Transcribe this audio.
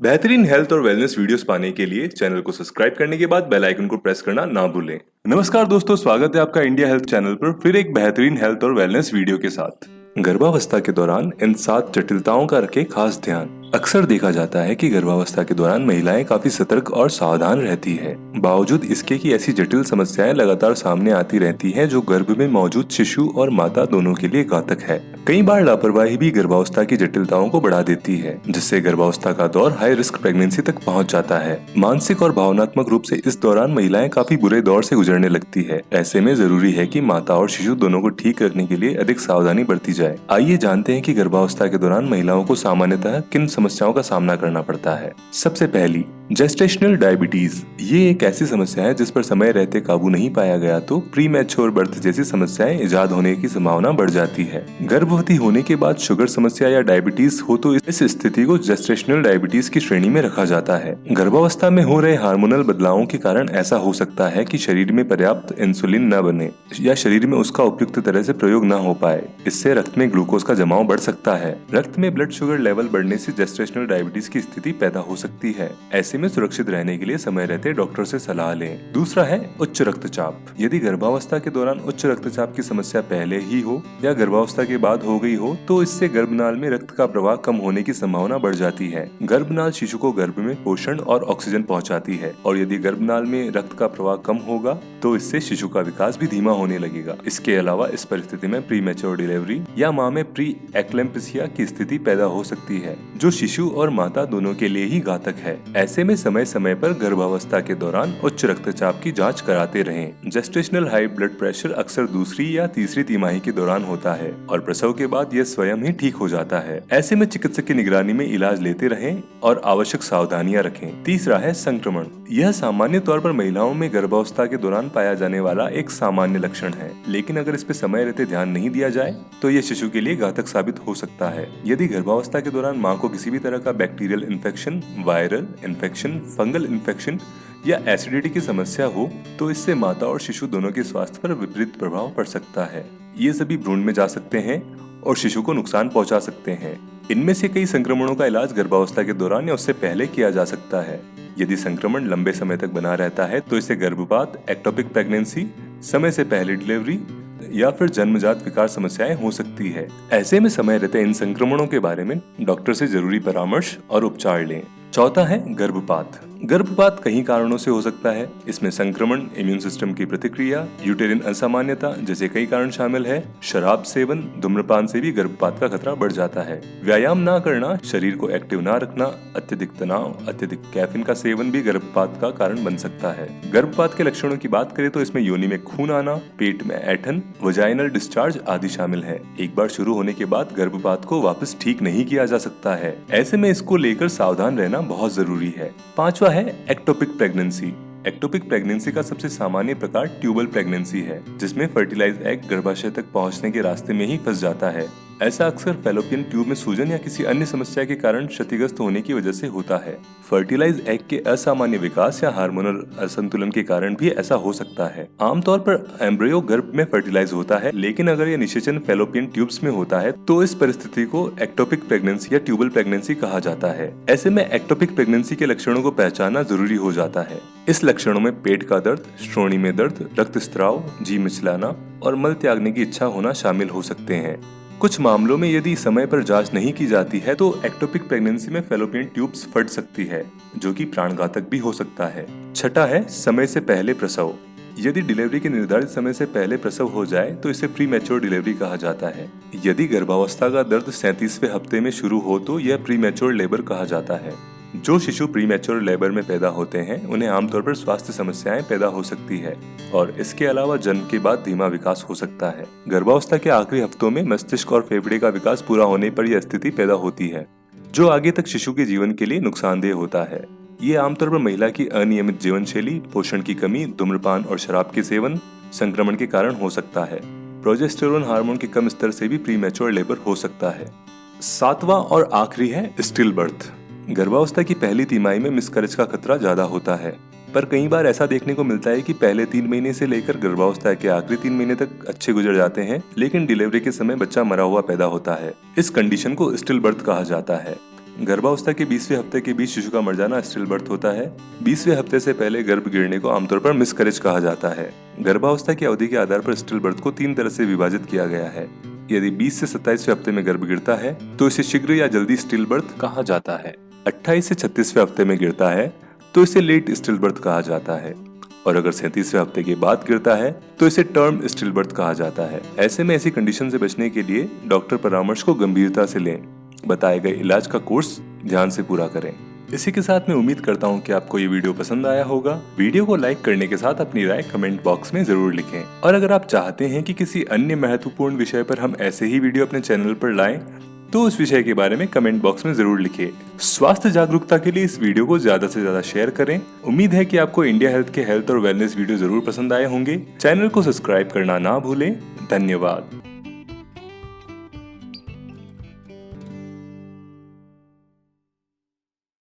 बेहतरीन हेल्थ और wellness videos पाने के लिए चैनल को सब्सक्राइब करने के बाद बेल आइकन को प्रेस करना ना भूलें। नमस्कार दोस्तों, स्वागत है आपका इंडिया हेल्थ चैनल पर फिर एक बेहतरीन हेल्थ और वेलनेस वीडियो के साथ। गर्भावस्था के दौरान इन 7 जटिलताओं का रखें खास ध्यान। अक्सर देखा जाता है कि गर्भावस्था के दौरान महिलाएं काफी सतर्क और सावधान रहती हैं। बावजूद इसके कि ऐसी जटिल समस्याएं लगातार सामने आती रहती हैं जो गर्भ में मौजूद शिशु और माता दोनों के लिए घातक है। कई बार लापरवाही भी गर्भावस्था की जटिलताओं को बढ़ा देती है, जिससे गर्भावस्था का दौर हाई रिस्क प्रेगनेंसी तक पहुंच जाता है। मानसिक और भावनात्मक रूप से इस दौरान महिलाएं काफी बुरे दौर से गुजरने लगती है। ऐसे में जरूरी है कि माता और शिशु दोनों को ठीक रखने के लिए अधिक सावधानी बरती जाए। आइए जानते हैं कि गर्भावस्था के दौरान महिलाओं को सामान्यतः किन समस्याओं का सामना करना पड़ता है। सबसे पहली, जेस्टेशनल डायबिटीज। ये एक ऐसी समस्या है जिस पर समय रहते काबू नहीं पाया गया तो प्री मैच्योर बर्थ जैसी समस्याएं इजाद होने की संभावना बढ़ जाती है। गर्भवती होने के बाद शुगर समस्या या डायबिटीज हो तो इस स्थिति को जेस्टेशनल डायबिटीज की श्रेणी में रखा जाता है। गर्भावस्था में हो रहे हार्मोनल बदलावों के कारण ऐसा हो सकता है कि शरीर में पर्याप्त इंसुलिन न बने या शरीर में उसका उपयुक्त तरह से प्रयोग न हो पाए। इससे रक्त में ग्लूकोज का जमाव बढ़ सकता है। रक्त में ब्लड शुगर लेवल बढ़ने से जेस्टेशनल डायबिटीज की स्थिति पैदा हो सकती है। ऐसे में सुरक्षित रहने के लिए समय रहते डॉक्टर से सलाह लें। दूसरा है उच्च रक्तचाप। यदि गर्भावस्था के दौरान उच्च रक्तचाप की समस्या पहले ही हो या गर्भावस्था के बाद हो गई हो तो इससे गर्भनाल में रक्त का प्रवाह कम होने की संभावना बढ़ जाती है। गर्भनाल शिशु को गर्भ में पोषण और ऑक्सीजन पहुंचाती है और यदि गर्भनाल में रक्त का प्रवाह कम होगा तो इससे शिशु का विकास भी धीमा होने लगेगा। इसके अलावा इस परिस्थिति में प्री मैच्योर डिलीवरी या मां में प्री एक्लेम्पसिया की स्थिति पैदा हो सकती है, जो शिशु और माता दोनों के लिए ही घातक है। ऐसे में समय समय पर गर्भावस्था के दौरान उच्च रक्तचाप की जांच कराते रहें। जेस्टेशनल हाई ब्लड प्रेशर अक्सर दूसरी या तीसरी तिमाही के दौरान होता है और प्रसव के बाद यह स्वयं ही ठीक हो जाता है। ऐसे में चिकित्सक की निगरानी में इलाज लेते रहें और आवश्यक सावधानियां रखें। तीसरा है संक्रमण। यह सामान्य तौर पर महिलाओं में गर्भावस्था के दौरान पाया जाने वाला एक सामान्य लक्षण है, लेकिन अगर इस पे समय रहते ध्यान नहीं दिया जाए तो यह शिशु के लिए घातक साबित हो सकता है। यदि गर्भावस्था के दौरान मां को किसी भी तरह का bacterial infection, viral infection, fungal infection या एसिडिटी की समस्या हो तो इससे माता और शिशु दोनों के स्वास्थ्य पर विपरीत प्रभाव पड़ सकता है। ये सभी भ्रूण में जा सकते हैं और शिशु को नुकसान पहुंचा सकते हैं। इनमें से कई संक्रमणों का इलाज गर्भावस्था के दौरान या उससे पहले किया जा सकता है। यदि संक्रमण लंबे समय तक बना रहता है तो इससे गर्भपात, एक्टोपिक प्रेगनेंसी, समय से पहले डिलीवरी या फिर जन्मजात विकार समस्याएं हो सकती है। ऐसे में समय रहते इन संक्रमणों के बारे में डॉक्टर से जरूरी परामर्श और उपचार लें। चौथा है गर्भपात। गर्भपात कई कारणों से हो सकता है। इसमें संक्रमण, इम्यून सिस्टम की प्रतिक्रिया, यूटेरिन असामान्यता जैसे कई कारण शामिल है। शराब सेवन, धूम्रपान से भी गर्भपात का खतरा बढ़ जाता है। व्यायाम ना करना, शरीर को एक्टिव ना रखना, अत्यधिक तनाव, अत्यधिक कैफीन का सेवन भी गर्भपात का कारण बन सकता है। गर्भपात के लक्षणों की बात करें तो इसमें योनि में खून आना, पेट में ऐंठन, वजाइनल डिस्चार्ज आदि शामिल है। एक बार शुरू होने के बाद गर्भपात को वापस ठीक नहीं किया जा सकता है। ऐसे में इसको लेकर सावधान रहना बहुत जरूरी है। पांचवा है एक्टोपिक प्रेगनेंसी। एक्टोपिक प्रेगनेंसी का सबसे सामान्य प्रकार ट्यूबल प्रेगनेंसी है, जिसमें फर्टिलाइज एग गर्भाशय तक पहुंचने के रास्ते में ही फंस जाता है। ऐसा अक्सर फैलोपियन ट्यूब में सूजन या किसी अन्य समस्या के कारण क्षतिग्रस्त होने की वजह से होता है। फर्टिलाइज एग के असामान्य विकास या हार्मोनल असंतुलन के कारण भी ऐसा हो सकता है। आमतौर पर एम्ब्रियो गर्भ में फर्टिलाइज होता है, लेकिन अगर यह निषेचन फैलोपियन ट्यूब्स में होता है तो इस परिस्थिति को एक्टोपिक प्रेगनेंसी या ट्यूबल प्रेगनेंसी कहा जाता है। ऐसे में एक्टोपिक प्रेगनेंसी के लक्षणों को पहचानना जरूरी हो जाता है। इस लक्षणों में पेट का दर्द, श्रोणि में दर्द, रक्तस्राव, जी मिचलाना और मल त्यागने की इच्छा होना शामिल हो सकते हैं। कुछ मामलों में यदि समय पर जांच नहीं की जाती है तो एक्टोपिक प्रेगनेंसी में फैलोपियन ट्यूब्स फट सकती है, जो कि प्राणघातक भी हो सकता है। छठा है समय से पहले प्रसव। यदि डिलीवरी के निर्धारित समय से पहले प्रसव हो जाए तो इसे प्री मैच्योर डिलीवरी कहा जाता है। यदि गर्भावस्था का दर्द 37वें हफ्ते में शुरू हो तो यह प्री मैच्योर लेबर कहा जाता है। जो शिशु प्री मैच्योर लेबर में पैदा होते हैं उन्हें आमतौर पर स्वास्थ्य समस्याएं पैदा हो सकती है और इसके अलावा जन्म के बाद धीमा विकास हो सकता है। गर्भावस्था के आखिरी हफ्तों में मस्तिष्क और फेफड़े का विकास पूरा होने पर यह स्थिति पैदा होती है, जो आगे तक शिशु के जीवन के लिए नुकसानदेह होता है। ये आमतौर पर महिला की अनियमित जीवन शैली, पोषण की कमी, धूम्रपान और शराब के सेवन, संक्रमण के कारण हो सकता है। प्रोजेस्टेरोन हार्मोन के कम स्तर से भी प्री मैच्योर लेबर हो सकता है। सातवां और आखिरी है स्टिल बर्थ। गर्भावस्था की पहली तिमाही में मिसकैरेज का खतरा ज्यादा होता है, पर कई बार ऐसा देखने को मिलता है कि पहले 3 महीने से लेकर गर्भावस्था के आखिरी 3 महीने तक अच्छे गुजर जाते हैं, लेकिन डिलीवरी के समय बच्चा मरा हुआ पैदा होता है। इस कंडीशन को स्टिल बर्थ कहा जाता है। गर्भावस्था के 20वें हफ्ते के बीच शिशु का मर जाना स्टिल बर्थ होता है। 20वें हफ्ते से पहले गर्भ गिरने को आमतौर पर मिसकैरेज कहा जाता है। गर्भावस्था की अवधि के आधार पर स्टिल बर्थ को 3 तरह से विभाजित किया गया है। यदि 20 से 27वें हफ्ते में गर्भ गिरता है तो इसे शीघ्र या जल्दी स्टिल बर्थ कहा जाता है। 28 से 36वें हफ्ते में गिरता है तो इसे लेट स्टिल बर्थ कहा जाता है, और अगर 37वें हफ्ते के बाद गिरता है तो इसे टर्म स्टिल बर्थ कहा जाता है। ऐसे में ऐसी कंडीशन से बचने के लिए डॉक्टर परामर्श को गंभीरता से लें, बताए गए इलाज का कोर्स ध्यान से पूरा करें। इसी के साथ मैं उम्मीद करता हूँ कि आपको ये वीडियो पसंद आया होगा। वीडियो को लाइक करने के साथ अपनी राय कमेंट बॉक्स में जरूर लिखें, और अगर आप चाहते हैं कि किसी अन्य महत्वपूर्ण विषय पर हम ऐसे ही वीडियो अपने चैनल पर लाएं तो उस विषय के बारे में कमेंट बॉक्स में जरूर लिखें। स्वास्थ्य जागरूकता के लिए इस वीडियो को ज्यादा से ज्यादा शेयर करें। उम्मीद है कि आपको इंडिया हेल्थ के हेल्थ और वेलनेस वीडियो जरूर पसंद आए होंगे। चैनल को सब्सक्राइब करना ना भूलें। धन्यवाद।